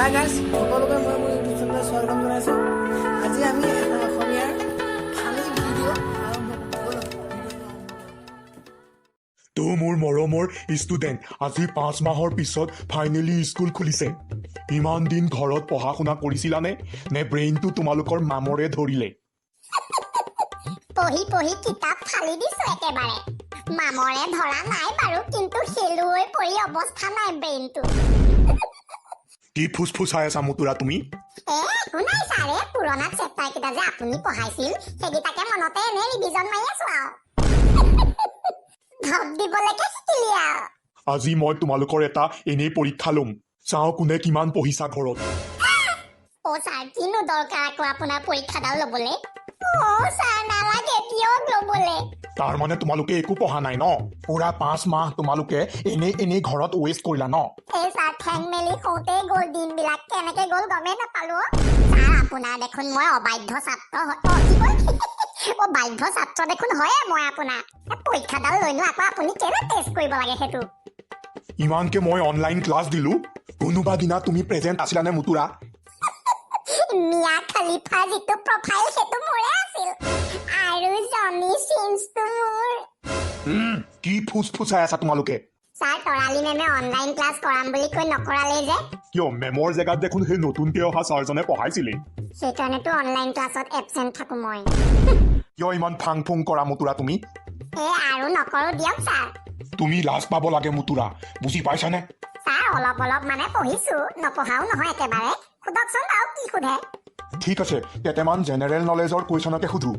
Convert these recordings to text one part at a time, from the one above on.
Hi guys, সকলোকে মই মোৰ ইউটিউব চেনেলত স্বাগতম জনাইছোঁ। আজি আমি এটা অসমীয়াৰ ফানি ভিডিঅ' আৰম্ভ কৰোঁ। তো মোৰ মৰমৰ ষ্টুডেণ্ট, আজি 5 মাহৰ পিছত ফাইনেলি স্কুল খুলিছে। ইমান দিন ঘৰত পঢ়া শুনা কৰিছিলানে, নে ব্ৰেইনটো তোমালোকৰ মামৰে ধৰিলে? পঢ়ি পঢ়ি কিতাপ ফালি দিছো একেবাৰে। মামৰে ধৰা নাই বাৰু, কিন্তু খেলুৱৈ পৰি অৱস্থা নাই ব্ৰেইনটো। কি ফুচফুচাই আছা মুতুৰা তুমি? একো নাই ছাৰে, পুৰণা চেপ্টাৰ কেইটা যে আপুনি পঢ়াইছিল সেইকেইটাকে মনতে এনে ৰিভিজন মাৰি আছো আৰু। ধপ দিবলৈকে শিকিলি আৰু। আজি মই তোমালোকৰ এটা এনেই পৰীক্ষা ল'ম, চাওঁ কোনে কিমান পঢ়িছা ঘৰত। অ' ছাৰ, কিনো দৰকাৰ আকৌ আপোনাৰ পৰীক্ষাডাল ল'বলৈ? অ' ছাৰ নালাগে দিয়ক ল'বলৈ। তাৰ মানে তোমালোকে একো পঢ়া নাই ন? পুৰা 5 মাহ তোমালোকে এনেই ঘৰত ৱেষ্ট কৰিলা ন? এই ছাৰ, ঠেং মেলি শুওঁতেই গ'ল দিনবিলাক, কেনেকে গ'ল গমেই নাপালো। ছাৰ, আপোনাৰ দেখোন মই অবাধ্য ছাত্ৰ বাধ্য ছাত্ৰ দেখোন হয়ে মই আপোনাৰ। পৰীক্ষাডাল লৈনো আকৌ আপুনি কেলে টেষ্ট কৰিব লাগে সেইটো? ইমানকে মই অনলাইন ক্লাছ দিলো, কোনোবা দিনা তুমি প্ৰেজেণ্ট আছিলানে মুতুৰা? মিয়া খালিফা যিটো প্ৰফাইল সেইটো মোৰে আছিল, আৰু জনি চিন্সটো মোৰ। কি ফুচফুচাই আছা তোমালোকে? ছাৰ, তৰালি মেমে অনলাইন ক্লাছ কৰাম বুলি কৈ নকৰালেই যে। কিয়, মেমৰ জেগাত দেখোন সেই নতুনকে অহা ছাৰজনে পঢ়াইছিলেই। সেইকাৰণেতো অনলাইন ক্লাছত এবচেণ্ট থাকো মই। কিয় ইমান ফাং ফুং কৰা মুতুৰা তুমি? আৰু নকৰো দিয়ক ছাৰ। তুমি লাজ পাব লাগে মুতুৰা, বুজি পাইছানে? ছাৰ, অলপ মানে পঢ়িছো, নপঢ়াও নহয় একেবাৰে। সোধকচোন বাৰু কি সোধে। ঠিক আছে, কেইটামান জেনেৰেল নলেজৰ কুৱেশ্যনকে সোধো।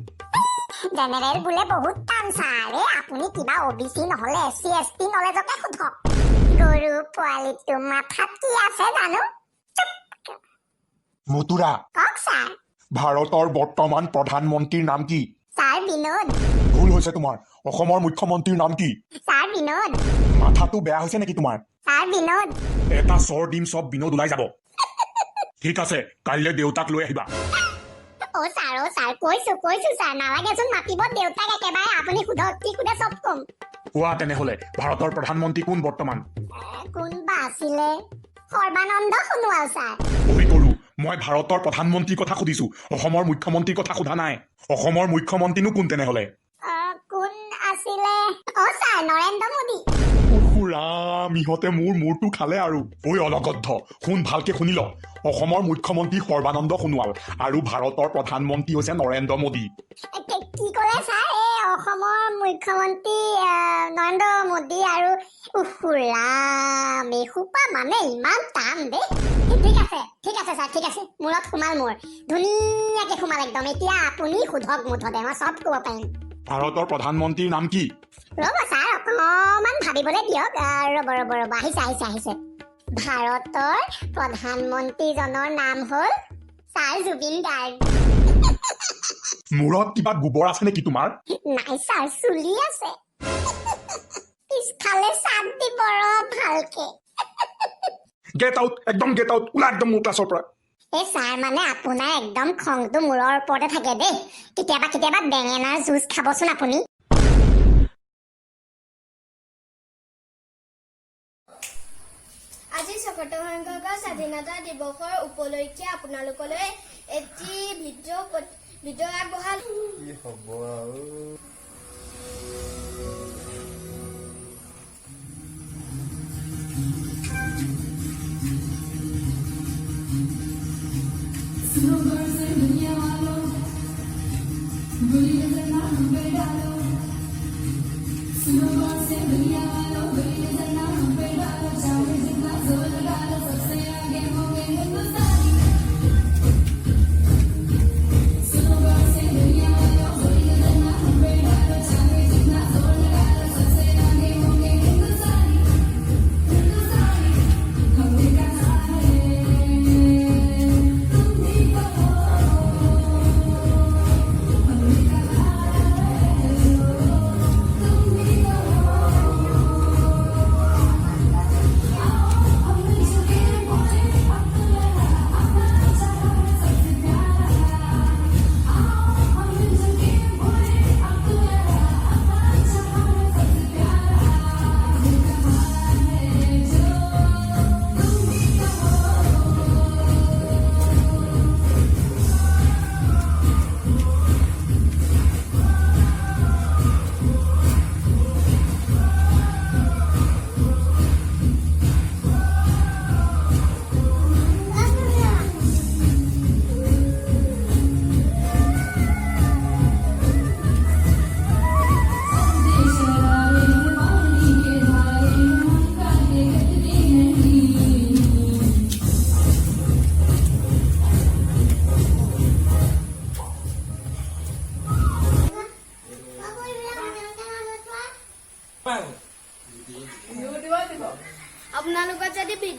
জেনেৰেল বোলে বহুত টান ছাৰ। আপুনি কিবা OBC নহলে SC ST নলেজকে সোধক। গৰু পোৱালিটো মাথাত কি আছে জানো? মুতুৰা, কওক ছাৰ। ভাৰতৰ বৰ্তমান প্ৰধানমন্ত্ৰীৰ নাম কি? ছাৰ, বিনোদ। ভুল হৈছে তোমাৰ। অসমৰ মুখ্যমন্ত্ৰীৰ নাম কি? ছাৰ, বিনোদ। মাথাটো বেয়া হৈছে নেকি তোমাৰ? ছাৰ, বিনোদ। এটা চৰ দিম, চব বিনোদ ওলাই যাব। ঠিক আছে, কাইলৈ দেউতাক লৈ আহিবা। অ' ছাৰ, কৈছো ছাৰ, নালাগেচোন মাতিব দেউতাক একেবাৰে। আপুনি সোধক, কি সোধে চব কম। কোৱা তেনেহলে, ভাৰতৰ প্ৰধানমন্ত্ৰী কোন বৰ্তমান? কোনবা আছিলে? সৰ্বানন্দ সোণোৱাল ছাৰ। ভুল কৰো, মই ভাৰতৰ প্ৰধানমন্ত্ৰীৰ কথা সুধিছো, অসমৰ মুখ্যমন্ত্ৰীৰ কথা সোধা নাই। অসমৰ মুখ্যমন্ত্ৰীনো কোন তেনেহলে? কোন আছিলে? অ' ছাৰ, নৰেন্দ্ৰ মোদী। ৰাম, ইহঁতে মোৰ মূৰটো খালে আৰু। ঐ অলগদ্ধ, শুন ভালকে শুনি ল। অসমৰ মুখ্যমন্ত্ৰী সৰ্বানন্দ সোণোৱাল আৰু ভাৰতৰ প্ৰধানমন্ত্ৰী হৈছে নৰেন্দ্ৰ মোদী। কি ক'লে ছাৰ? অসমৰ মুখ্যমন্ত্ৰী নৰেন্দ্ৰ মোদী আৰু ৰাম, এসোপা মানে ইমান টান দেই। ঠিক আছে ছাৰ, ঠিক আছে, মূৰত সোমাল মোৰ, ধুনীয়াকে সোমাল একদম। এতিয়া আপুনি সোধক মুঠতে, মই চব ক'ব পাৰিম। ভাৰতৰ প্ৰধানমন্ত্ৰীৰ নাম কি? ৰ'ব ছাৰ, অকণমান ভাবিবলৈ দিয়ক। ৰ'ব, আহিছে। ভাৰতৰ প্ৰধানমন্ত্ৰীজনৰ নাম হ'ল ছাৰ জুবিন গাৰ্গ। মূৰত কিবা গোবৰ আছে নেকি তোমাৰ? নাই ছাৰ, চুলি আছে। পিছফালে চাপ দিব ভালকে। গেট আউট, একদম গেট আউট, ওলা একদম মোৰ ক্লাছৰ পৰা। ছাৰ, মানে আপোনাৰ একদম খংটো মূৰৰ ওপৰতে থাকে দেই। কেতিয়াবা বেঙেনাৰ জুচ খাবচোন আপুনি। আজি ৭৬ সংখ্যক স্বাধীনতা দিৱসৰ উপলক্ষে আপোনালোকলৈ এটি ভিডিঅ' আগবঢ়ালো। কি হ'ব আৰু?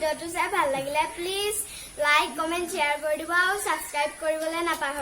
ভিডিঅ'টো চাই ভাল লাগিলে প্লিজ লাইক কমেণ্ট শ্বেয়াৰ কৰি দিব আৰু ছাবস্ক্ৰাইব কৰিবলৈ নাপাহৰিব